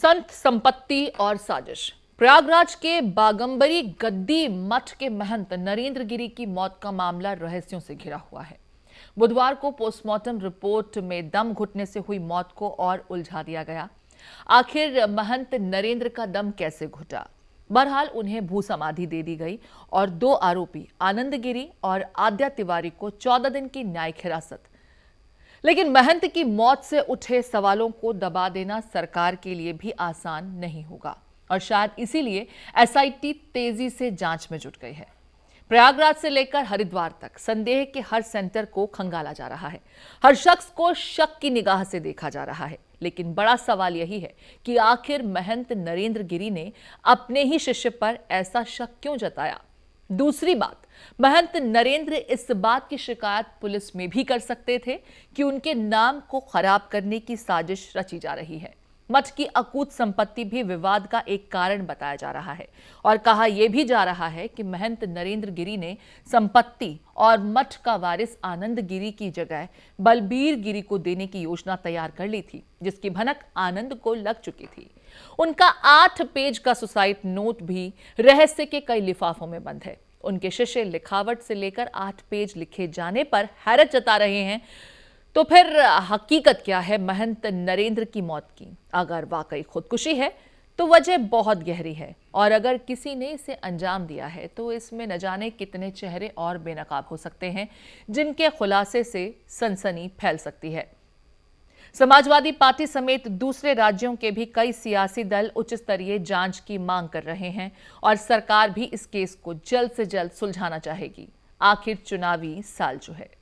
संत संपत्ति और साजिश। प्रयागराज के बागंबरी गद्दी मठ के महंत नरेंद्र गिरी की मौत का मामला रहस्यों से घिरा हुआ है। बुधवार को पोस्टमार्टम रिपोर्ट में दम घुटने से हुई मौत को और उलझा दिया गया। आखिर महंत नरेंद्र का दम कैसे घुटा? बहरहाल उन्हें भू समाधि दे दी गई और दो आरोपी आनंद गिरी और आद्या तिवारी को 14 दिन की न्यायिक हिरासत। लेकिन महंत की मौत से उठे सवालों को दबा देना सरकार के लिए भी आसान नहीं होगा और शायद इसीलिए एसआईटी तेजी से जांच में जुट गई है। प्रयागराज से लेकर हरिद्वार तक संदेह के हर सेंटर को खंगाला जा रहा है। हर शख्स को शक की निगाह से देखा जा रहा है। लेकिन बड़ा सवाल यही है कि आखिर महंत नरेंद्र गिरी ने अपने ही शिष्य पर ऐसा शक क्यों जताया? दूसरी बात, महंत नरेंद्र इस बात की शिकायत पुलिस में भी कर सकते थे कि उनके नाम को खराब करने की साजिश रची जा रही है। मठ की अकूत संपत्ति भी विवाद का एक कारण बताया जा रहा है और कहा यह भी जा रहा है कि महंत नरेंद्र गिरी ने संपत्ति और मठ का वारिस आनंद गिरी की जगह बलबीर गिरी को देने की योजना तैयार कर ली थी, जिसकी भनक आनंद को लग चुकी थी। उनका 8 पेज का सुसाइड नोट भी रहस्य के कई लिफाफों में बंद है। उनके शिष्य लिखावट से लेकर 8 पेज लिखे जाने पर हैरत जता रहे हैं। तो फिर हकीकत क्या है महंत नरेंद्र की मौत की? अगर वाकई खुदकुशी है तो वजह बहुत गहरी है और अगर किसी ने इसे अंजाम दिया है तो इसमें न जाने कितने चेहरे और बेनकाब हो सकते हैं, जिनके खुलासे से सनसनी फैल सकती है। समाजवादी पार्टी समेत दूसरे राज्यों के भी कई सियासी दल उच्च स्तरीय जांच की मांग कर रहे हैं और सरकार भी इस केस को जल्द से जल्द सुलझाना चाहेगी। आखिर चुनावी साल जो है।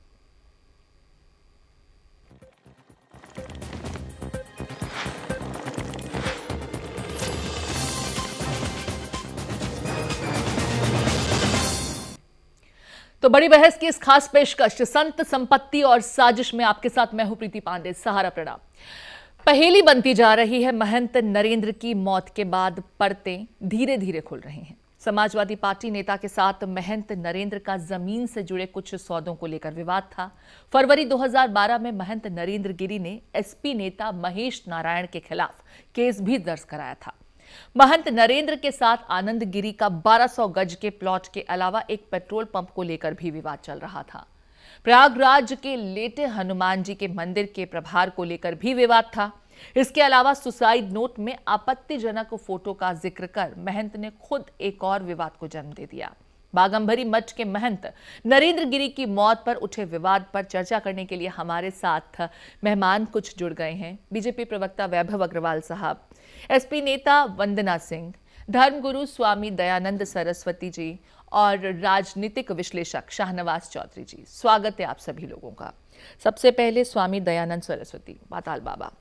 तो बड़ी बहस की इस खास पेशकश संत संपत्ति और साजिश में आपके साथ मैं हूं प्रीति पांडे। सहारा प्रणाम। पहेली बनती जा रही है। महंत नरेंद्र की मौत के बाद परतें धीरे धीरे खुल रही हैं। समाजवादी पार्टी नेता के साथ महंत नरेंद्र का जमीन से जुड़े कुछ सौदों को लेकर विवाद था। फरवरी 2012 में महंत नरेंद्र गिरी ने एसपी नेता महेश नारायण के खिलाफ केस भी दर्ज कराया था। महंत नरेंद्र के साथ आनंद गिरी का 1200 गज के प्लॉट के अलावा एक पेट्रोल पंप को लेकर भी विवाद चल रहा था। प्रयागराज के लेटे हनुमान जी के मंदिर के प्रभार को लेकर भी विवाद था। इसके अलावा सुसाइड नोट में आपत्तिजनक फोटो का जिक्र कर महंत ने खुद एक और विवाद को जन्म दे दिया। बागंबरी मठ के महंत नरेंद्र गिरी की मौत पर उठे विवाद पर चर्चा करने के लिए हमारे साथ मेहमान कुछ जुड़ गए हैं। बीजेपी प्रवक्ता वैभव अग्रवाल साहब, एसपी नेता वंदना सिंह, धर्मगुरु स्वामी दयानंद सरस्वती जी और राजनीतिक विश्लेषक शाहनवाज चौधरी जी। स्वागत है आप सभी लोगों का। सबसे पहले स्वामी दयानंद सरस्वती, पाताल बाबा,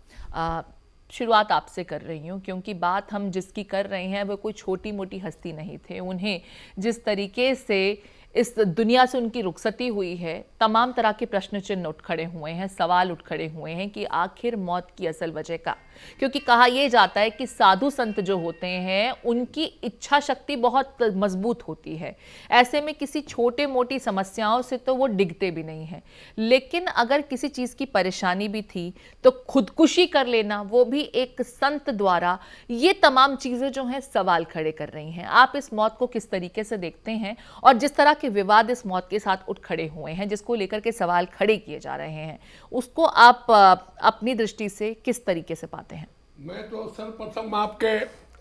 शुरुआत आपसे कर रही हूँ क्योंकि बात हम जिसकी कर रहे हैं वो कोई छोटी मोटी हस्ती नहीं थे। उन्हें जिस तरीके से इस दुनिया से उनकी रुखसती हुई है, तमाम तरह के प्रश्न चिन्ह उठ खड़े हुए हैं, सवाल उठ खड़े हुए हैं कि आखिर मौत की असल वजह का। क्योंकि कहा यह जाता है कि साधु संत जो होते हैं उनकी इच्छा शक्ति बहुत मजबूत होती है। ऐसे में किसी छोटे मोटी समस्याओं से तो वो डिगते भी नहीं हैं। लेकिन अगर किसी चीज़ की परेशानी भी थी तो खुदकुशी कर लेना, वो भी एक संत द्वारा, ये तमाम चीज़ें जो हैं सवाल खड़े कर रही हैं। आप इस मौत को किस तरीके से देखते हैं और जिस तरह के विवाद इस मौत के साथ उठ खड़े हुए हैं, जिसको लेकर के सवाल खड़े किए जा रहे हैं, उसको आप अपनी दृष्टि से किस तरीके से पाते हैं? मैं तो सर्वप्रथम आपके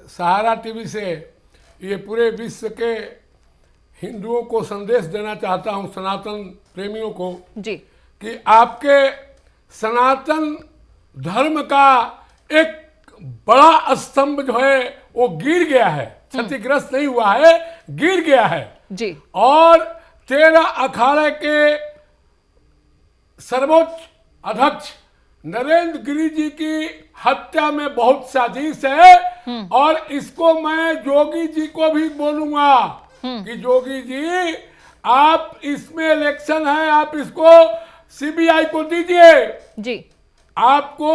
सहारा टीवी से ये पूरे विश्व के हिंदुओं को संदेश देना चाहता हूं, सनातन प्रेमियों को जी, कि आपके सनातन धर्म का एक बड़ा स्तंभ जो है वो गिर गया है। क्षतिग्रस्त नहीं हुआ है, गिर गया है जी। और 13 अखाड़े के सर्वोच्च अध्यक्ष नरेंद्र गिरी जी की हत्या में बहुत साजिश है और इसको मैं जोगी जी को भी बोलूंगा कि जोगी जी, आप इसमें इलेक्शन है, आप इसको सीबीआई को दीजिए जी। आपको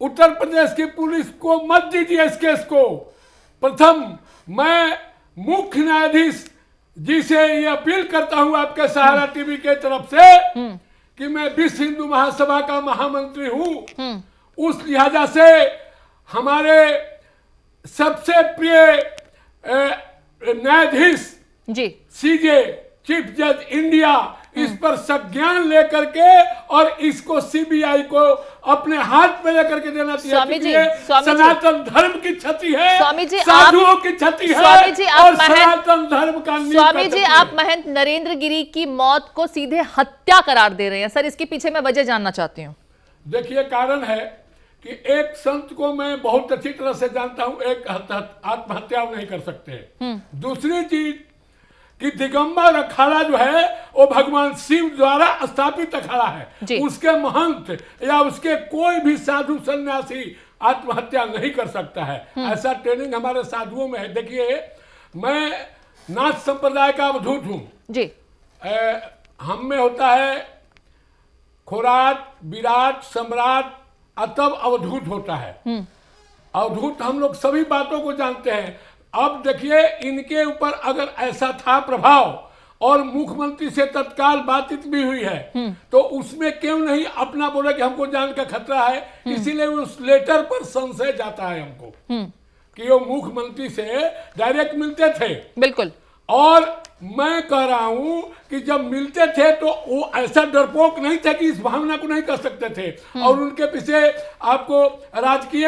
उत्तर प्रदेश की पुलिस को मत दीजिए इस केस को। प्रथम मैं मुख्य न्यायाधीश जी से ये अपील करता हूं आपके सहारा टीवी के तरफ से कि मैं विश्व हिंदू महासभा का महामंत्री हूं, उस लिहाजा से हमारे सबसे प्रिय न्यायाधीश जी सीजे चीफ जज इंडिया इस पर संज्ञान लेकर के और इसको सीबीआई को अपने हाथ में लेकर के देना चाहिए। स्वामी जी, सनातन धर्म की क्षति है, स्वामी जी, साधुओं की क्षति है, स्वामी जी, और सनातन धर्म का स्वामी जी, आप महंत नरेंद्र गिरी की मौत को सीधे हत्या करार दे रहे हैं। सर, इसके पीछे मैं वजह जानना चाहती हूँ। देखिए, कारण है कि एक संत को मैं बहुत अच्छी तरह से जानता हूं, एक आत्महत्या नहीं कर सकते। दूसरी चीज कि दिगंबर अखाड़ा जो है वो भगवान शिव द्वारा स्थापित अखाड़ा है, उसके महंत या उसके कोई भी साधु सन्यासी आत्महत्या नहीं कर सकता है। ऐसा ट्रेनिंग हमारे साधुओं में है। देखिए, मैं नाथ संप्रदाय का अवधूत हूं जी। हम में होता है खोराट, विराट, सम्राट, तब अवधूत होता है। अवधूत हम लोग सभी बातों को जानते हैं। अब देखिए, इनके ऊपर अगर ऐसा था प्रभाव और मुख्यमंत्री से तत्काल बातचीत भी हुई है, तो उसमें क्यों नहीं अपना बोले कि हमको जान का खतरा है। इसीलिए उस लेटर पर संशय जाता है हमको कि वो मुख्यमंत्री से डायरेक्ट मिलते थे। बिल्कुल। और मैं कह रहा हूं कि जब मिलते थे तो वो ऐसा डरपोक नहीं थे कि इस भावना को नहीं कर सकते थे। और उनके पीछे आपको राजकीय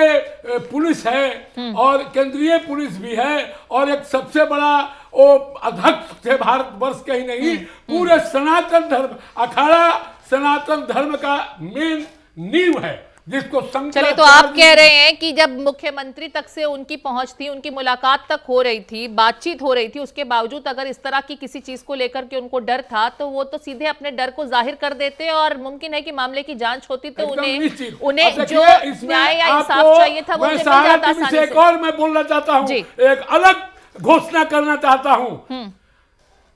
पुलिस है और केंद्रीय पुलिस भी है और एक सबसे बड़ा वो अध्यक्ष थे भारतवर्ष के ही नहीं, पूरे सनातन धर्म अखाड़ा सनातन धर्म का मेन नींव है, जिसको चलिए, तो आप कह रहे हैं कि जब मुख्यमंत्री तक से उनकी पहुंच थी, उनकी मुलाकात तक हो रही थी, बातचीत हो रही थी, उसके बावजूद अगर इस तरह की किसी चीज को लेकर के उनको डर था, तो वो तो सीधे अपने डर को जाहिर कर देते और मुमकिन है कि मामले की जांच होती तो उन्हें जो न्याय या इंसाफ चाहिए था वो मिल जाता आसानी से। एक और मैं बोलना चाहता हूँ, एक अलग घोषणा करना चाहता हूँ।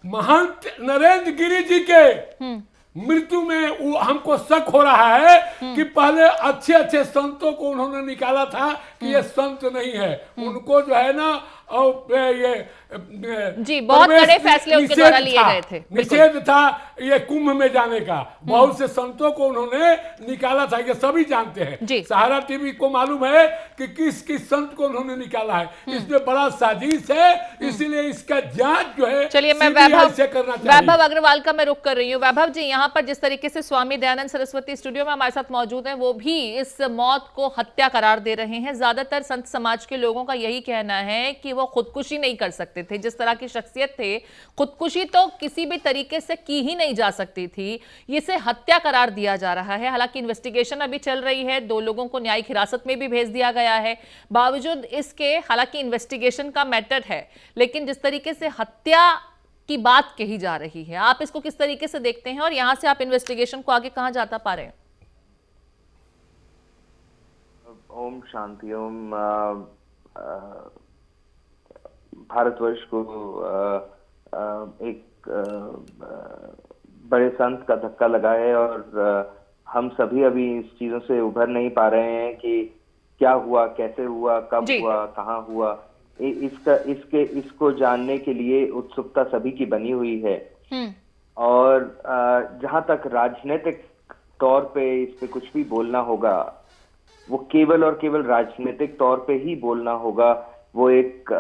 महंत नरेंद्र गिरी जी के मृत्यु में हमको शक हो रहा है कि पहले अच्छे अच्छे संतों को उन्होंने निकाला था कि ये संत नहीं है। उनको जो है ना ये जी बहुत बड़े फैसले उनके द्वारा लिए गए थे, निषेध था ये कुंभ में जाने का। बहुत से संतों को उन्होंने निकाला था, ये सभी जानते हैं। सहारा टीवी को मालूम है कि किस किस संत को उन्होंने निकाला है। इसमें बड़ा साजिश है, इसीलिए इसका जांच जो है चलिए मैं वैभव अग्रवाल का मैं रुख कर रही हूँ। वैभव जी, यहाँ पर जिस तरीके से स्वामी दयानंद सरस्वती स्टूडियो में हमारे साथ मौजूद हैं, वो भी इस मौत को हत्या करार दे रहे हैं। ज्यादातर संत समाज के लोगों का यही कहना है कि वो खुदकुशी नहीं कर सकते थे। जिस तरह की शख्सियत थे, खुदकुशी तो किसी भी तरीके से की ही नहीं जा सकती थी, इसे हत्या करार दिया जा रहा है। हालांकि इन्वेस्टिगेशन अभी चल रही है, 2 लोगों को न्यायिक हिरासत में भी भेज दिया गया है। बावजूद इसके, हालांकि इन्वेस्टिगेशन का मैटर है, लेकिन जिस तरीके से हत्या की बात कही जा रही है, आप इसको किस तरीके से देखते हैं और यहां से आप इन्वेस्टिगेशन को आगे कहां जाता पा रहे हैं? ओम शांति ओम। भारतवर्ष को एक बड़े संत का धक्का लगा है और हम सभी अभी इस चीजों से उभर नहीं पा रहे हैं कि क्या हुआ, कैसे हुआ, कब हुआ, कहाँ हुआ। इसको जानने के लिए उत्सुकता सभी की बनी हुई है। और जहां तक राजनीतिक तौर पे इस पे कुछ भी बोलना होगा, वो केवल और केवल राजनीतिक तौर पे ही बोलना होगा। वो एक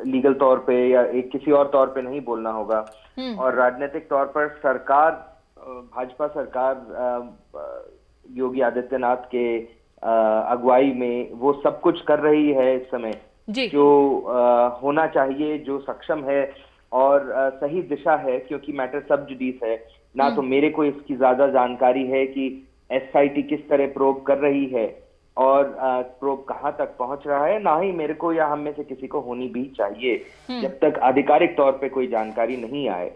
लीगल तौर पे या एक किसी और तौर पे नहीं बोलना होगा। और राजनीतिक तौर पर सरकार, भाजपा सरकार योगी आदित्यनाथ के अगुवाई में वो सब कुछ कर रही है इस समय जो होना चाहिए, जो सक्षम है और सही दिशा है। क्योंकि मैटर सब जुडिस है ना, तो मेरे को इसकी ज्यादा जानकारी है कि एसआईटी किस तरह प्रोब कर रही है और प्रोब कहां तक पहुंच रहा है, ना ही मेरे को या हम में से किसी को होनी भी चाहिए जब तक आधिकारिक तौर पे कोई जानकारी नहीं आए।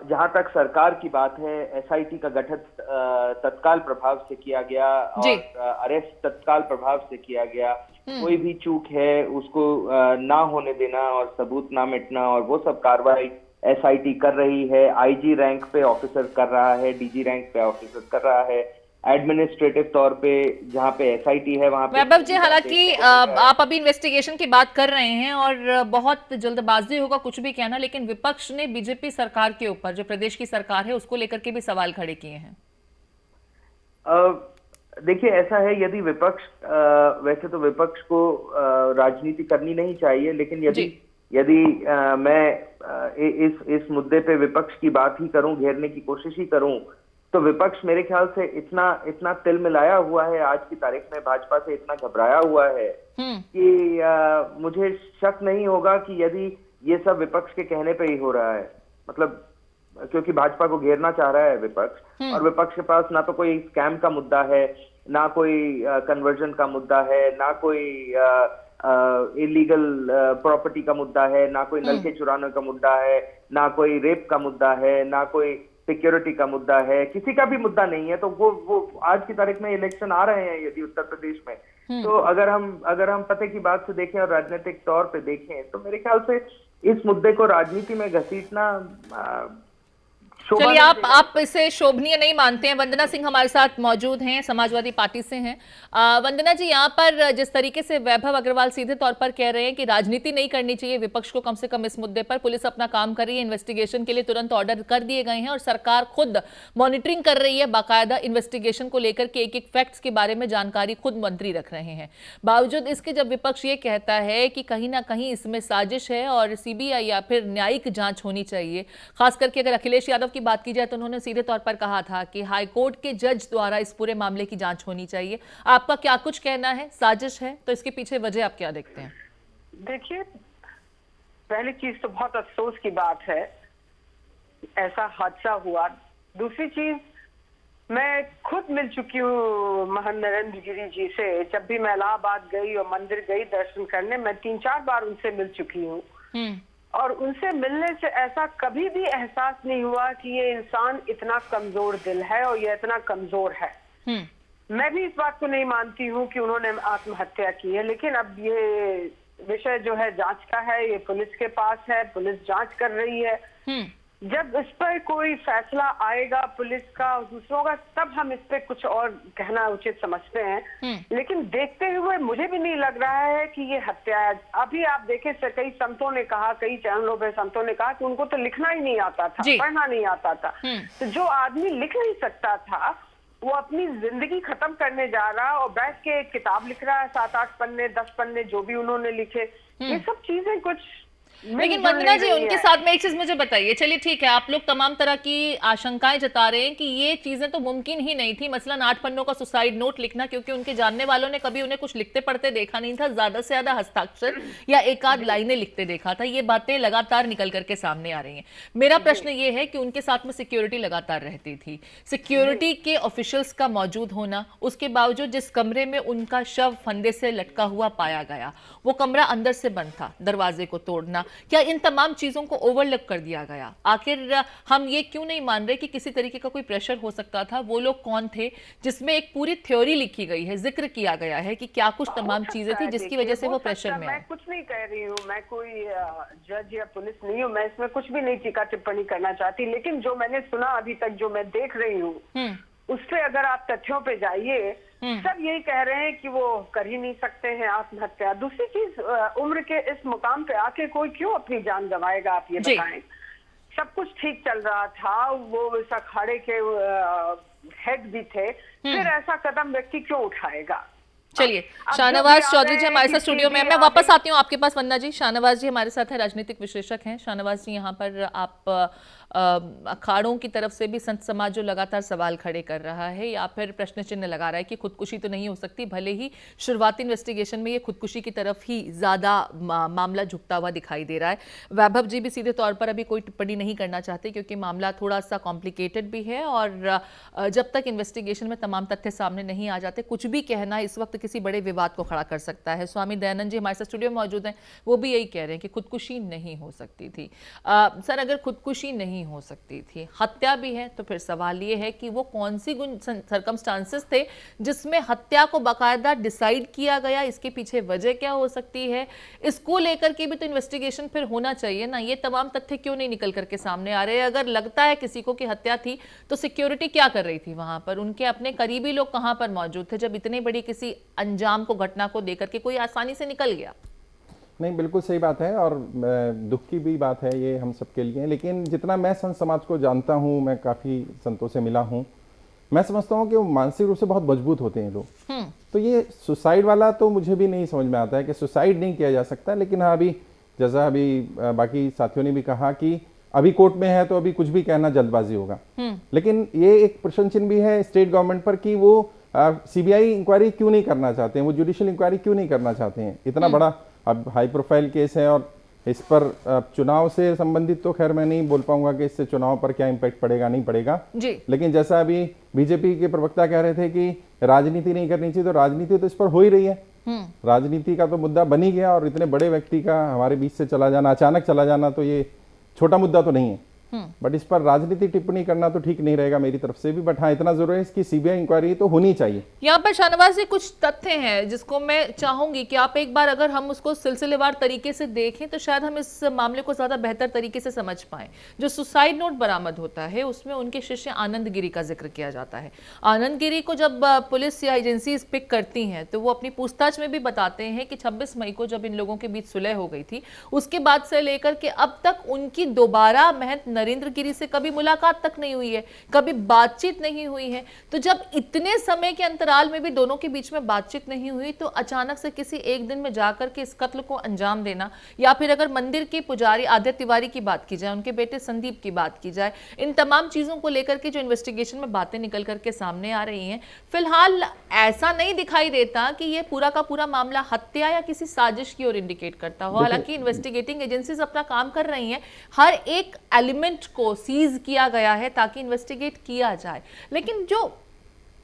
जहां तक सरकार की बात है, एसआईटी का गठन तत्काल प्रभाव से किया गया और अरेस्ट तत्काल प्रभाव से किया गया। कोई भी चूक है उसको ना होने देना और सबूत ना मिटना, और वो सब कार्रवाई एसआईटी कर रही है। आईजी रैंक पे ऑफिसर कर रहा है, डीजी रैंक पे ऑफिसर कर रहा है। एडमिनिस्ट्रेटिव तौर पे जहाँ पे एसआईटी है वहाँ पे। वैभव जी, हालांकि आप अभी इन्वेस्टिगेशन की बात कर रहे हैं और बहुत जल्दबाजी होगा कुछ भी कहना, लेकिन विपक्ष ने बीजेपी सरकार के ऊपर, जो प्रदेश की सरकार है, उसको लेकर के भी सवाल खड़े किए हैं। देखिए, ऐसा है, यदि विपक्ष वैसे तो विपक्ष को राजनीति करनी नहीं चाहिए, लेकिन यदि यदि मैं इस मुद्दे पे विपक्ष की बात ही करूं, घेरने की कोशिश ही करूं, तो विपक्ष मेरे ख्याल से इतना तिलमिलाया हुआ है आज की तारीख में, भाजपा से इतना घबराया हुआ है कि मुझे शक नहीं होगा कि यदि ये सब विपक्ष के कहने पे ही हो रहा है, मतलब क्योंकि भाजपा को घेरना चाह रहा है विपक्ष, और विपक्ष के पास ना तो कोई स्कैम का मुद्दा है, ना कोई कन्वर्जन का मुद्दा है, ना कोई इलीगल प्रॉपर्टी का मुद्दा है, ना कोई नलके चुराने का मुद्दा है, ना कोई रेप का मुद्दा है, ना कोई सिक्योरिटी का मुद्दा है, किसी का भी मुद्दा नहीं है। तो वो आज की तारीख में इलेक्शन आ रहे हैं यदि उत्तर प्रदेश में, तो अगर हम पते की बात से देखें और राजनीतिक तौर पे देखें, तो मेरे ख्याल से इस मुद्दे को राजनीति में घसीटना चलिए, आप इसे शोभनीय नहीं मानते हैं। वंदना सिंह हमारे साथ मौजूद हैं, समाजवादी पार्टी से हैं। वंदना जी, यहाँ पर जिस तरीके से वैभव अग्रवाल सीधे तौर पर कह रहे हैं कि राजनीति नहीं करनी चाहिए विपक्ष को, कम से कम इस मुद्दे पर पुलिस अपना काम कर रही है, इन्वेस्टिगेशन के लिए तुरंत ऑर्डर कर दिए गए हैं और सरकार खुद मॉनिटरिंग कर रही है, बाकायदा इन्वेस्टिगेशन को लेकर के एक फैक्ट्स के बारे में जानकारी खुद मंत्री रख रहे हैं। बावजूद इसके जब विपक्ष ये कहता है कि कहीं ना कहीं इसमें साजिश है और सीबीआई या फिर न्यायिक जांच होनी चाहिए, खास करके अगर अखिलेश यादव की बात की जाए तो उन्होंने सीधे तौर पर कहा था कि हाई कोर्ट के जज द्वारा इस पूरे मामले की जांच होनी चाहिए। आपका क्या कुछ कहना है? साजिश है तो इसके पीछे वजह आप क्या देखते हैं? देखिए, पहली चीज तो बहुत अफसोस की बात है ऐसा हादसा हुआ। दूसरी चीज, मैं खुद मिल चुकी हूँ महंत नरेंद्र गिरी जी से। जब भी मैं इलाहाबाद गई और मंदिर गई दर्शन करने, मैं 3-4 बार उनसे मिल चुकी हूँ और उनसे मिलने से ऐसा कभी भी एहसास नहीं हुआ कि ये इंसान इतना कमजोर दिल है और ये इतना कमजोर है। मैं भी इस बात को नहीं मानती हूँ कि उन्होंने आत्महत्या की है, लेकिन अब ये विषय जो है जांच का है, ये पुलिस के पास है, पुलिस जांच कर रही है। जब इस पर कोई फैसला आएगा पुलिस का, दूसरों का, तब हम इस पे कुछ और कहना उचित समझते हैं। लेकिन देखते हुए मुझे भी नहीं लग रहा है कि ये हत्या है। अभी आप देखें, कई संतों ने कहा, कई चैनलों पे संतों ने कहा कि उनको तो लिखना ही नहीं आता था, पढ़ना नहीं आता था। तो जो आदमी लिख नहीं सकता था वो अपनी जिंदगी खत्म करने जा रहा और बैठ के एक किताब लिख रहा है, 7-8 पन्ने, 10 पन्ने, जो भी उन्होंने लिखे। ये सब चीजें कुछ। लेकिन वंदना जी, उनके साथ में एक चीज मुझे बताइए। चलिए ठीक है, आप लोग तमाम तरह की आशंकाएं जता रहे हैं कि ये चीजें तो मुमकिन ही नहीं थी, मसलन 8 पन्नों का सुसाइड नोट लिखना, क्योंकि उनके जानने वालों ने कभी उन्हें कुछ लिखते पढ़ते देखा नहीं था, ज्यादा से ज्यादा हस्ताक्षर या एक आध लाइनें लिखते देखा था। ये बातें लगातार निकल करके सामने आ रही हैं। मेरा प्रश्न ये है कि उनके साथ में सिक्योरिटी लगातार रहती थी, सिक्योरिटी के ऑफिशियल्स का मौजूद होना, उसके बावजूद जिस कमरे में उनका शव फंदे से लटका हुआ पाया गया, वो कमरा अंदर से बंद था, दरवाजे को तोड़ना, क्या इन तमाम चीजों को ओवरलुक कर दिया गया? आखिर हम ये क्यों नहीं मान रहे कि किसी तरीके का कोई प्रेशर हो सकता था? वो लोग कौन थे? जिसमें एक पूरी थ्योरी लिखी गई है, जिक्र किया गया है कि क्या कुछ तमाम चीजें थी जिसकी वजह से वो प्रेशर में आए। मैं कुछ नहीं कह रही हूँ, मैं कोई जज या पुलिस नहीं हूँ, मैं इसमें कुछ भी नहीं टीका टिप्पणी करना चाहती, लेकिन जो मैंने सुना अभी तक, जो मैं देख रही हूँ, उससे अगर आप तथ्यों पे जाइए, सब यही कह रहे हैं कि वो कर ही नहीं सकते हैं आत्महत्या। दूसरी चीज, उम्र के इस मुकाम पे आके कोई क्यों अपनी जान गंवाएगा, आप ये बताएं। सब कुछ ठीक चल रहा था, वो इस अखाड़े के हेड भी थे, फिर ऐसा कदम व्यक्ति क्यों उठाएगा? चलिए, शाहनवाज चौधरी जी हमारे साथ स्टूडियो में, मैं वापस आती हूँ आपके पास वंदना जी। शाहनवाज जी हमारे साथ है, राजनीतिक विश्लेषक हैं। शाहनवाज जी, यहाँ पर आप अखाड़ों की तरफ से भी संत समाज जो लगातार सवाल खड़े कर रहा है या फिर प्रश्न चिन्ह लगा रहा है कि खुदकुशी तो नहीं हो सकती, भले ही शुरुआती इन्वेस्टिगेशन में ये खुदकुशी की तरफ ही ज्यादा मामला झुकता हुआ दिखाई दे रहा है। वैभव जी भी सीधे तौर पर अभी कोई टिप्पणी नहीं करना चाहते क्योंकि मामला थोड़ा सा कॉम्प्लिकेटेड भी है और जब तक इन्वेस्टिगेशन में तमाम तथ्य सामने नहीं आ जाते, कुछ भी कहना इस वक्त किसी बड़े विवाद को खड़ा कर सकता है। स्वामी दयानंद जी हमारे साथ स्टूडियो में मौजूद हैं, वो भी यही कह रहे हैं कि खुदकुशी नहीं हो सकती थी। सर, अगर खुदकुशी नहीं हो सकती थी, हत्या भी है, तो फिर सवाल ये है कि वो कौन सी सर्कमस्टांसेस थे जिसमें हत्या को बाकायदा डिसाइड किया गया, इसके पीछे वजह क्या हो सकती है, इसको लेकर के भी तो इन्वेस्टिगेशन फिर होना चाहिए ना। ये तमाम तथ्य क्यों नहीं निकल करके सामने आ रहे? अगर लगता है किसी को कि हत्या थी, तो सिक्योरिटी क्या कर रही थी वहां पर? उनके अपने करीबी लोग कहां पर मौजूद थे जब इतनी बड़ी किसी अंजाम को, घटना को देकर के कोई आसानी से निकल गया? नहीं, बिल्कुल सही बात है और दुख की भी बात है ये हम सबके लिए। लेकिन जितना मैं संत समाज को जानता हूँ, मैं काफ़ी संतों से मिला हूँ, मैं समझता हूँ कि वो मानसिक रूप से बहुत मजबूत होते हैं लोग। तो ये सुसाइड वाला तो मुझे भी नहीं समझ में आता है कि सुसाइड नहीं किया जा सकता, लेकिन हाँ अभी जैसा अभी बाकी साथियों ने भी कहा कि अभी कोर्ट में है तो अभी कुछ भी कहना जल्दबाजी होगा। लेकिन ये एक प्रश्न चिन्ह भी है स्टेट गवर्नमेंट पर कि वो सीबीआई इंक्वायरी क्यों नहीं करना चाहते हैं, वो जुडिशियल इंक्वायरी क्यों नहीं करना चाहते हैं। इतना बड़ा अब हाई प्रोफाइल केस है और इस पर चुनाव से संबंधित तो खैर मैं नहीं बोल पाऊंगा कि इससे चुनाव पर क्या इम्पैक्ट पड़ेगा नहीं पड़ेगा जी। लेकिन जैसा अभी बीजेपी के प्रवक्ता कह रहे थे कि राजनीति नहीं करनी चाहिए, तो राजनीति तो इस पर हो ही रही है। राजनीति का तो मुद्दा बन ही गया और इतने बड़े व्यक्ति का हमारे बीच से चला जाना, अचानक चला जाना, तो ये छोटा मुद्दा तो नहीं है। बट इस पर राजनीतिक टिप्पणी करना तो ठीक नहीं रहेगा मेरी तरफ से भी। बट हाँ इतना जरूर है इसकी सीबीआई इंक्वायरी तो होनी चाहिए। यहाँ पर शाहनवाज जी कुछ तथ्य हैं जिसको मैं चाहूंगी कि आप एक बार अगर हम उसको सिलसिलेवार तरीके से देखें तो शायद हम इस मामले को ज्यादा बेहतर तरीके से समझ पाए। जो सुसाइड नोट बरामद होता है उसमें उनके शिष्य आनंद गिरी का जिक्र किया जाता है। आनंद गिरी को जब पुलिस या एजेंसी पिक करती हैं तो वो अपनी पूछताछ में भी बताते हैं कि 26 मई को जब इन लोगों के बीच सुलह हो गई थी उसके बाद से लेकर के अब तक उनकी दोबारा महंत नरेंद्र गिरी से कभी मुलाकात तक नहीं हुई है, कभी बातचीत नहीं हुई है। तो जब इतने समय के अंतराल में भी दोनों के बीच में बातचीत नहीं हुई तो अचानक से किसी एक दिन में जाकर के इस कत्ल को अंजाम देना, या फिर अगर मंदिर के पुजारी आदित्य तिवारी की बात की जाए, उनके बेटे संदीप की बात की जाए, इन तमाम चीजों को लेकर के जो इन्वेस्टिगेशन में बातें निकल करके सामने आ रही हैं, फिलहाल ऐसा नहीं दिखाई देता कि ये पूरा का पूरा मामला हत्या या किसी साजिश की ओर इंडिकेट करता हो। हालांकि इन्वेस्टिगेटिंग एजेंसीज अपना काम कर रही हैं, हर एक एलिमेंट को सीज किया गया है ताकि इन्वेस्टिगेट किया जाए, लेकिन जो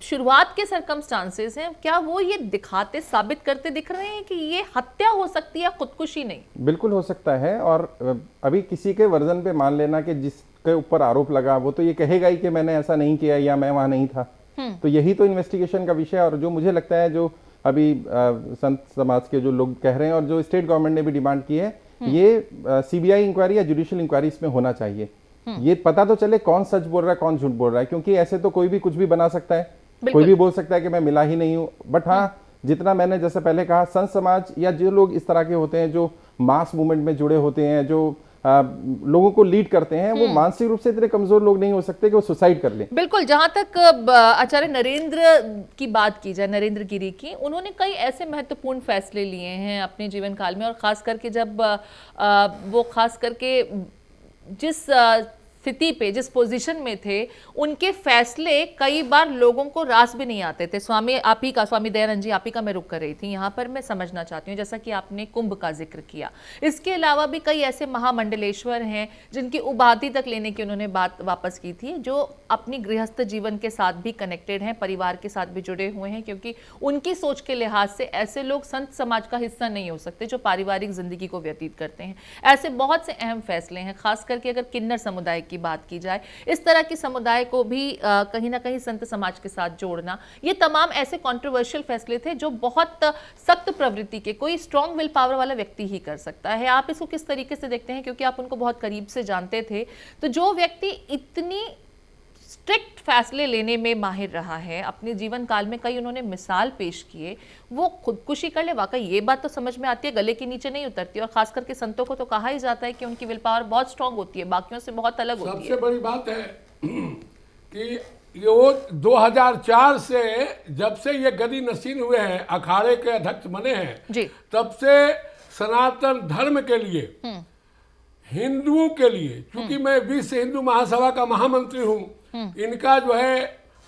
शुरुआत के सर्कमस्टांसेस हैं क्या वो ये दिखाते साबित करते दिख रहे हैं कि ये हत्या हो सकती है, खुदकुशी नहीं? बिल्कुल हो सकता है। और अभी किसी के वर्जन पे मान लेना कि जिसके ऊपर आरोप लगा वो तो ये कहेगा ही कि मैंने ऐसा नहीं किया या मैं वहां नहीं था। तो यही तो इन्वेस्टिगेशन का विषय है। और जो मुझे लगता है जो अभी संत समाज के जो लोग कह रहे हैं और जो स्टेट गवर्नमेंट ने भी डिमांड की है, ये सीबीआई इंक्वायरी या जुडिशियल इंक्वायरी इसमें होना चाहिए। ये पता तो चले कौन सच बोल रहा है कौन झूठ बोल रहा है, क्योंकि ऐसे तो कोई भी कुछ भी बना सकता है, कोई भी बोल सकता है कि मैं मिला ही नहीं हूं। बट हाँ जितना मैंने जैसे पहले कहा, संत समाज या जो लोग इस तरह के होते हैं जो मास मूवमेंट में जुड़े होते हैं, जो लोगों को लीड करते हैं, वो मानसिक रूप से इतने कमजोर लोग नहीं हो सकते कि वो सुसाइड कर लें। बिल्कुल। जहां तक आचार्य नरेंद्र की बात की जाए, नरेंद्र गिरी की, उन्होंने कई ऐसे महत्वपूर्ण फैसले लिए हैं अपने जीवन काल में, और खास करके जब वो खास करके जिस स्थिति पे, जिस पोजीशन में थे, उनके फैसले कई बार लोगों को रास भी नहीं आते थे। स्वामी दयानंद जी आप ही का मैं रुक कर रही थी, यहाँ पर मैं समझना चाहती हूँ, जैसा कि आपने कुंभ का जिक्र किया, इसके अलावा भी कई ऐसे महामंडलेश्वर हैं जिनकी उपाधि तक लेने की उन्होंने बात वापस की थी, जो अपनी गृहस्थ जीवन के साथ भी कनेक्टेड हैं, परिवार के साथ भी जुड़े हुए हैं, क्योंकि उनकी सोच के लिहाज से ऐसे लोग संत समाज का हिस्सा नहीं हो सकते जो पारिवारिक जिंदगी को व्यतीत करते हैं। ऐसे बहुत से अहम फैसले हैं, खास करके अगर किन्नर समुदाय की बात की जाए, इस तरह के समुदाय को भी कहीं ना कहीं संत समाज के साथ जोड़ना, ये तमाम ऐसे कंट्रोवर्शियल फैसले थे जो बहुत सख्त प्रवृत्ति के, कोई स्ट्रॉन्ग विल पावर वाला व्यक्ति ही कर सकता है। आप इसको किस तरीके से देखते हैं, क्योंकि आप उनको बहुत करीब से जानते थे, तो जो व्यक्ति इतनी स्ट्रिक्ट फैसले लेने में माहिर रहा है, अपने जीवन काल में कई उन्होंने मिसाल पेश किए, वो खुदकुशी कर ले, वाकई ये बात तो समझ में आती है, गले के नीचे नहीं उतरती। और खास करके संतों को तो कहा ही जाता है कि उनकी विल पावर बहुत स्ट्रांग होती है, बाकियों से बहुत अलग होती है। सबसे बड़ी बात है कि ये वो 2004 से जब से ये गदी नसीन हुए हैं, अखाड़े के अध्यक्ष बने हैं जी, तब से सनातन धर्म के लिए, हिंदुओं के लिए, क्योंकि मैं विश्व हिंदू महासभा का महामंत्री हूँ, इनका जो है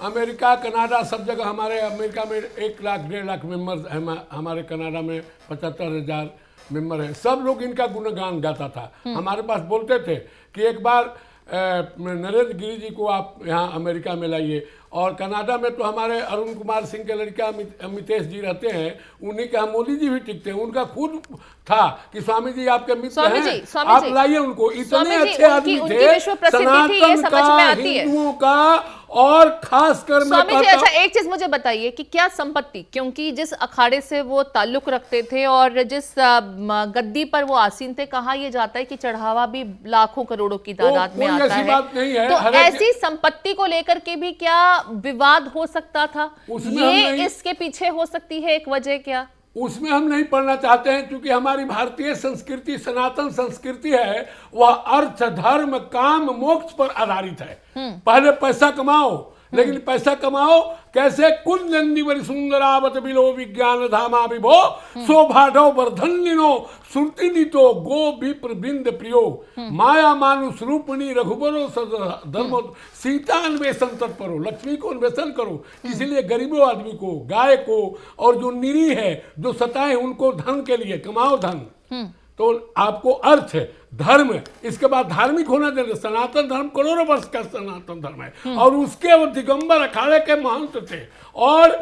अमेरिका कनाडा सब जगह, हमारे अमेरिका में 1 लाख 1.5 लाख मेंबर है, हमारे कनाडा में 75,000 मेंबर है, सब लोग इनका गुणगान गाता था। हमारे पास बोलते थे कि एक बार नरेंद्र गिरी जी को आप यहाँ अमेरिका में लाइए। और कनाडा में तो हमारे अरुण कुमार सिंह के लड़का अमितेश जी रहते हैं, उन्हीं के हम मोदी जी भी टिकते हैं, उनका खुद था कि स्वामी जी आपके मित्र हैं, आप लाइए उनको। इतने अच्छे आदमी थे, सनातन का, हिंदुओं का, और खासकर स्वामी जी अच्छा एक चीज मुझे बताइए कि क्या संपत्ति, क्योंकि जिस अखाड़े से वो ताल्लुक रखते थे और जिस गद्दी पर वो आसीन थे, कहा यह जाता है कि चढ़ावा भी लाखों करोड़ों की तादाद में आता है, बात नहीं है। तो ऐसी संपत्ति को लेकर के भी क्या विवाद हो सकता था? ये इसके पीछे हो सकती है एक वजह क्या? उसमें हम नहीं पढ़ना चाहते हैं, क्योंकि हमारी भारतीय संस्कृति, सनातन संस्कृति है, वह अर्थ धर्म काम मोक्ष पर आधारित है। पहले पैसा कमाओ, लेकिन पैसा कमाओ कैसे? कुंजन्नी बड़ी सुंदरावत बिलो विज्ञान धामा विभो शोभाढो वर्धन्निनो श्रुति नीतो गो विप्र बिंद प्रियो माया मानुष रूपणी रघुबरो धर्मो सीता अन्वेषण तत्परो। लक्ष्मी को अन्वेषण करो, इसीलिए गरीबों आदमी को, गाय को, और जो निरीह है, जो सताए, उनको धन के लिए कमाओ धन। तो आपको अर्थ है, धर्म, इसके बाद धार्मिक होना चाहिए। सनातन धर्म करोड़ों वर्ष का सनातन धर्म है, और उसके वो दिगंबर अखाड़े के महंत थे और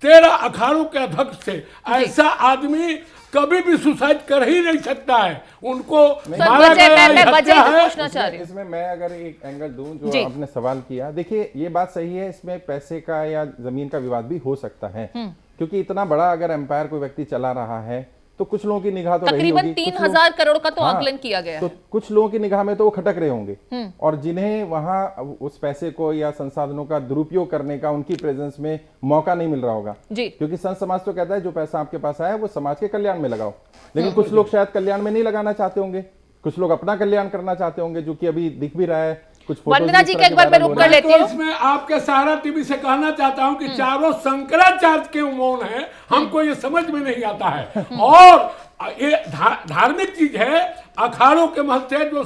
13 अखाड़ों के अध्यक्ष थे। ऐसा आदमी कभी भी सुसाइड कर ही नहीं सकता है, उनको मारा गया है। इसमें मैं अगर एक एंगल दूं, जो आपने सवाल किया, देखिए ये बात सही है, इसमें पैसे का या जमीन का विवाद भी हो सकता है, क्योंकि इतना बड़ा अगर एम्पायर कोई व्यक्ति चला रहा है तो कुछ लोगों की निगाह तो रही होगी, तकरीबन 3000 करोड़ का तो आकलन किया गया है। तो कुछ लोगों की निगाह में तो वो खटक रहे होंगे, और जिन्हें वहां उस पैसे को या संसाधनों का दुरुपयोग करने का उनकी प्रेजेंस में मौका नहीं मिल रहा होगा जी। क्योंकि संत समाज तो कहता है जो पैसा आपके पास आया वो समाज के कल्याण में लगाओ, लेकिन कुछ लोग शायद कल्याण में नहीं लगाना चाहते होंगे, कुछ लोग अपना कल्याण करना चाहते होंगे, जो कि अभी दिख भी रहा है। वंदना जी का एक बार मैं रुक कर लेती हूं। इसमें आपके सहारा टीवी से कहना चाहता हूं कि चारों शंकराचार्य के मौन है, हमको ये समझ में नहीं आता है। और ये धार्मिक चीज है, अखाड़ों के महत्व है, जो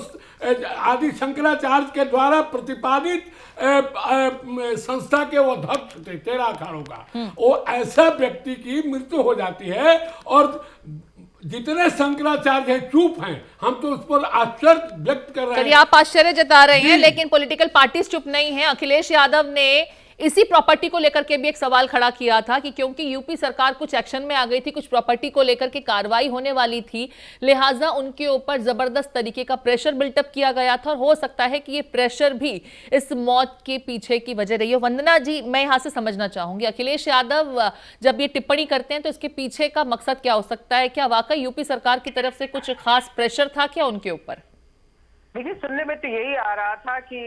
आदि शंकराचार्य के द्वारा प्रतिपादित संस्था के वो अध्यक्ष थे 13 अखाड़ों का। वो ऐसा व्यक्ति की मृत्यु हो जाती है, और जितने शंकराचार्य हैं चुप हैं, हम तो उस पर आश्चर्य व्यक्त कर रहे हैं। आप आश्चर्य जता रहे हैं, लेकिन पॉलिटिकल पार्टीज चुप नहीं है। अखिलेश यादव ने इसी प्रॉपर्टी को लेकर के भी एक सवाल खड़ा किया था कि क्योंकि यूपी सरकार कुछ एक्शन में आ गई थी, कुछ प्रॉपर्टी को लेकर के कार्रवाई होने वाली थी, लिहाजा उनके ऊपर जबरदस्त तरीके का प्रेशर बिल्टअप किया गया था, और हो सकता है कि ये प्रेशर भी इस मौत के पीछे की वजह रही हो। वंदना जी, मैं यहां से समझना चाहूंगी, अखिलेश यादव जब ये टिप्पणी करते हैं तो इसके पीछे का मकसद क्या हो सकता है? क्या वाकई यूपी सरकार की तरफ से कुछ खास प्रेशर था क्या उनके ऊपर? देखिए, सुनने में तो यही आ रहा था कि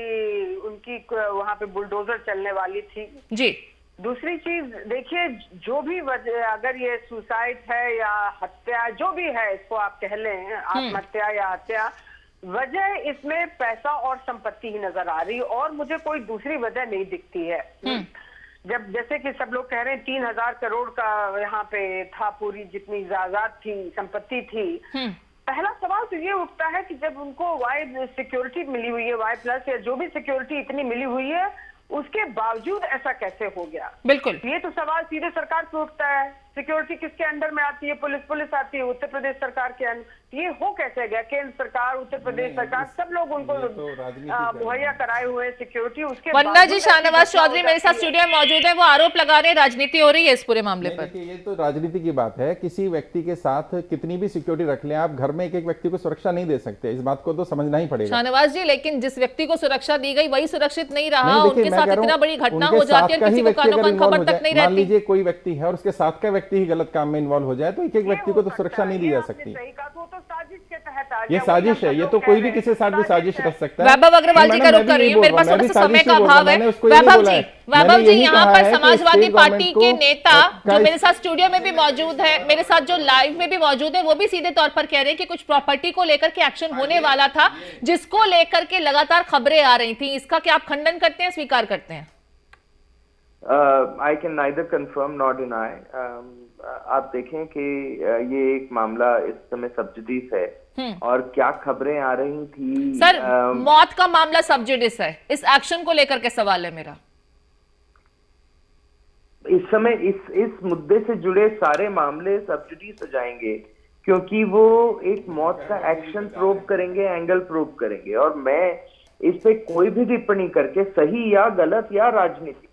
उनकी वहां पे बुलडोजर चलने वाली थी जी। दूसरी चीज देखिए, जो भी वजह, अगर ये सुसाइड है या हत्या, जो भी है, इसको आप कह लें आत्महत्या या हत्या, वजह इसमें पैसा और संपत्ति ही नजर आ रही, और मुझे कोई दूसरी वजह नहीं दिखती है। जब जैसे कि सब लोग कह रहे हैं 3000 करोड़ का यहाँ पे था, पूरी जितनी जायदाद थी, संपत्ति थी, पहला सवाल तो ये उठता है कि जब उनको वाई सिक्योरिटी मिली हुई है, वाई प्लस या जो भी सिक्योरिटी इतनी मिली हुई है, उसके बावजूद ऐसा कैसे हो गया? बिल्कुल, ये तो सवाल सीधे सरकार पे उठता है। सिक्योरिटी किसके अंडर में आती है? पुलिस आती है, उत्तर प्रदेश सरकार के अंदर। ये हो कैसे गया? केंद्र सरकार, उत्तर प्रदेश सरकार, सब लोग उनको मुहैया कराए हुए सिक्योरिटी। उसके वंदना जी, शाहनवाज चौधरी मेरे साथ स्टूडियो में मौजूद है, वो आरोप लगा रहे हैं राजनीति हो रही है इस पूरे मामले पर। ये तो राजनीति की बात है, किसी व्यक्ति के साथ कितनी भी सिक्योरिटी रख लें, आप घर में एक एक व्यक्ति को सुरक्षा नहीं दे सकते, इस बात को तो समझना ही पड़ेगा। शाहनवाज जी, लेकिन जिस व्यक्ति को सुरक्षा दी गई वही सुरक्षित नहीं रहा, उनके साथ इतना बड़ी घटना हो जाती है, किसी को कानों कान खबर तक नहीं रहती। मान लीजिए कोई व्यक्ति है और उसके साथ का व्यक्ति ही गलत काम में इन्वॉल्व हो जाए, तो एक एक व्यक्ति को तो सुरक्षा नहीं दी जा सकती। ये साजिश है, ये तो कोई भी किसी के साथ भी साजिश कर सकता है। वैभव अग्रवाल जी का रुख कर रही हूं, मेरे पास थोड़ा सा समय का अभाव है। वैभव जी, यहाँ पर समाजवादी पार्टी के नेता जो मेरे साथ स्टूडियो में भी मौजूद है, मेरे साथ जो लाइव में भी मौजूद है, वो भी सीधे तौर पर कह रहे हैं कि कुछ प्रॉपर्टी को लेकर के एक्शन होने वाला था, जिसको लेकर के लगातार खबरें आ रही थी। इसका क्या आप खंडन करते हैं, स्वीकार करते हैं? I can neither confirm nor deny. आप देखें कि ये एक मामला इस समय सब जुडिस है, और क्या खबरें आ रही थी सर, मौत का मामला सब जुडिस है, इस एक्शन को लेकर के सवाल है मेरा। इस समय इस मुद्दे से जुड़े सारे मामले सब जुडिस हो जाएंगे, क्योंकि वो एक मौत का एक्शन प्रूव करेंगे, एंगल प्रूव करेंगे, और मैं इस पे कोई भी टिप्पणी करके सही या गलत या राजनीतिक,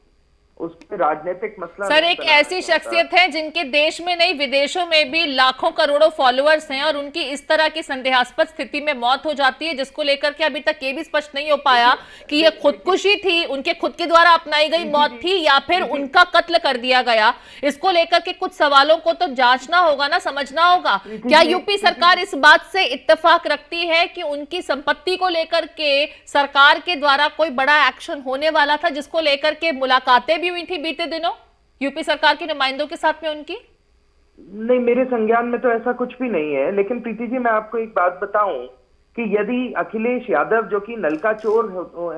उस पे राजनीतिक मसला। सर, एक ऐसी शख्सियत है जिनके देश में नहीं विदेशों में भी लाखों करोड़ों फॉलोअर्स हैं, और उनकी इस तरह की संदेहास्पद स्थिति में मौत हो जाती है, जिसको लेकर के अभी तक ये भी स्पष्ट नहीं हो पाया कि ये खुदकुशी थी, उनके खुद के द्वारा अपनाई गई मौत थी, या फिर उनका कत्ल कर दिया गया। इसको लेकर के कुछ सवालों को तो जांचना होगा ना, समझना होगा। क्या यूपी सरकार इस बात से इत्तेफाक रखती है कि उनकी संपत्ति को लेकर के सरकार के द्वारा कोई बड़ा एक्शन होने वाला था, जिसको लेकर के मुलाकातें हुई थी बीते दिनों यूपी सरकार के नुमाइंदों के साथ में उनकी? नहीं, मेरे संज्ञान में तो ऐसा कुछ भी नहीं है। लेकिन प्रीति जी, मैं आपको एक बात बताऊं कि यदि अखिलेश यादव, जो कि नलका चोर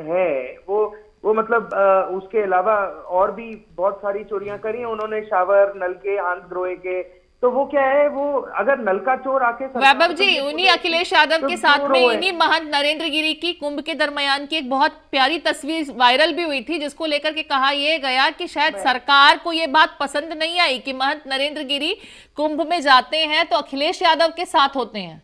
है, वो वो मतलब उसके अलावा और भी बहुत सारी चोरियां करी हैं उन्होंने, शावर, नल के, आंध्रोए के। तो वो क्या है, वो अगर नल का चोर आके वैभव जी, उन्हीं अखिलेश यादव तो के साथ चोर में हुए। इन्हीं महंत नरेंद्र गिरी की कुंभ के दरमियान की एक बहुत प्यारी तस्वीर वायरल भी हुई थी, जिसको लेकर के कहा यह गया कि शायद सरकार को ये बात पसंद नहीं आई कि महंत नरेंद्र गिरी कुंभ में जाते हैं तो अखिलेश यादव के साथ होते हैं।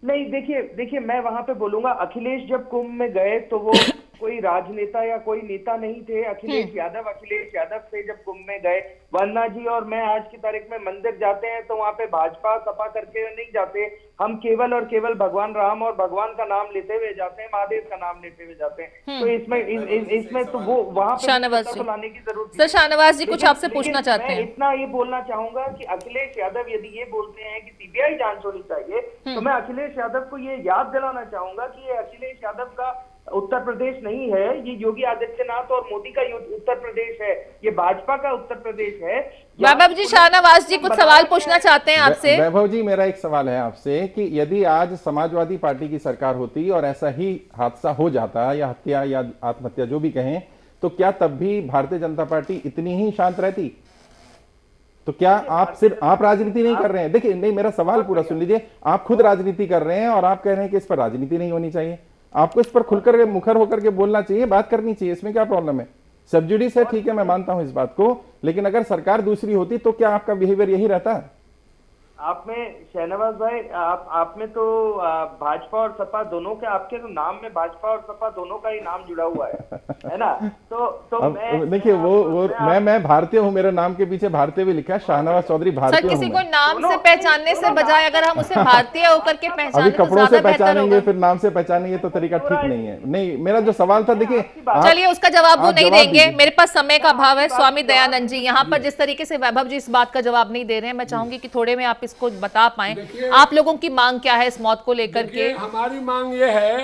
नहीं, देखिए मैं वहां पे बोलूंगा, अखिलेश जब कुंभ में गए तो वो कोई राजनेता या कोई नेता नहीं थे। अखिलेश यादव से जब कुंभ में गए, वन्ना जी और मैं आज की तारीख में मंदिर जाते हैं तो वहां पे भाजपा सपा करके नहीं जाते, हम केवल और केवल भगवान राम और भगवान का नाम लेते हुए जाते हैं, महादेव का नाम लेते हुए जाते हैं। तो इसमें तो वो वहां पे शाहनवाज जी, लाने की जरूरत सर शाहनवाज जी कुछ आपसे पूछना चाहते हैं। इतना ये बोलना चाहूंगा कि अखिलेश यादव यदि ये बोलते हैं कि सीबीआई जांच होनी चाहिए, तो मैं अखिलेश यादव को ये याद दिलाना चाहूंगा कि ये अखिलेश यादव का उत्तर प्रदेश नहीं है, ये योगी आदित्यनाथ और मोदी का उत्तर प्रदेश है, ये भाजपा का उत्तर प्रदेश है। वैभव जी, शाहनवाज जी कुछ सवाल पूछना चाहते हैं आपसे। वैभव जी, मेरा एक सवाल है आपसे कि यदि आज समाजवादी पार्टी की सरकार होती और ऐसा ही हादसा हो जाता, या हत्या या आत्महत्या जो भी कहें, तो क्या तब भी भारतीय जनता पार्टी इतनी ही शांत रहती? तो क्या आप राजनीति नहीं कर रहे हैं? देखिए, नहीं, मेरा सवाल पूरा सुन लीजिए। आप खुद राजनीति कर रहे हैं और आप कह रहे हैं कि इस पर राजनीति नहीं होनी चाहिए। आपको इस पर खुलकर मुखर होकर के बोलना चाहिए, बात करनी चाहिए, इसमें क्या प्रॉब्लम है? सब्जुडिस है, ठीक है, मैं मानता हूं इस बात को, लेकिन अगर सरकार दूसरी होती तो क्या आपका बिहेवियर यही रहता है? आप में शहनवाज भाई, आप में तो भाजपा और सपा दोनों के, आपके तो नाम में भाजपा और सपा दोनों का ही नाम जुड़ा हुआ है ना? तो देखिए, मैं भारतीय हूँ, मेरे नाम के पीछे भारतीय भी लिखा है, शाहनवाज चौधरी भारतीय सर, हूं किसी मैं। को नाम से पहचानने से बजाय अगर हम उसे भारतीय होकर के अभी पहचाने तो कपड़ों से ज्यादा बेहतर पहचानेंगे, होगा। फिर नाम से पहचानेंगे तो तरीका ठीक नहीं है। नहीं, मेरा जो सवाल था, देखिए, चलिए उसका जवाब वो आप नहीं जवाब देंगे, दीजिए। मेरे पास समय का अभाव है। स्वामी दयानंद जी, यहाँ पर जिस तरीके से वैभव जी इस बात का जवाब नहीं दे रहे हैं, मैं चाहूंगी कि थोड़े में आप इसको बता पाएं, आप लोगों की मांग क्या है इस मौत को लेकर के? हमारी मांग ये है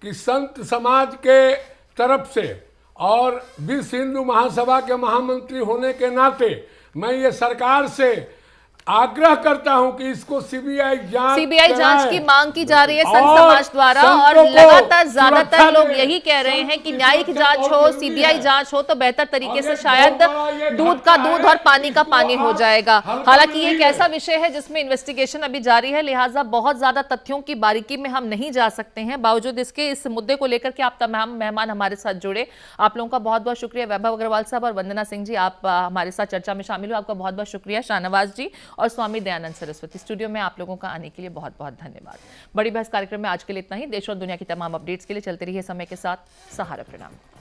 कि संत समाज के तरफ से और विश्व हिंदू महासभा के महामंत्री होने के नाते मैं ये सरकार से आग्रह करता हूं कि इसको सीबीआई जांच की मांग की जा रही है संत समाज द्वारा, और लगातार ज्यादातर लोग यही कह रहे हैं कि न्यायिक जांच हो, सीबीआई जांच हो तो बेहतर तरीके से शायद दूध का दूध और पानी का पानी हो जाएगा। हालांकि ये एक ऐसा विषय है जिसमें इन्वेस्टिगेशन अभी जारी है, लिहाजा बहुत ज्यादा तथ्यों की बारीकी में हम नहीं जा सकते हैं। बावजूद इसके इस मुद्दे को लेकर के आप तमाम मेहमान हमारे साथ जुड़े, आप लोगों का बहुत बहुत शुक्रिया। वैभव अग्रवाल साहब और वंदना सिंह जी, आप हमारे साथ चर्चा में शामिल हुए, आपका बहुत बहुत शुक्रिया। शाहनवाज जी और स्वामी दयानंद सरस्वती, स्टूडियो में आप लोगों का आने के लिए बहुत बहुत धन्यवाद। बड़ी बहस कार्यक्रम में आज के लिए इतना ही। देश और दुनिया की तमाम अपडेट्स के लिए चलते रहिए समय के साथ। सहारा। प्रणाम।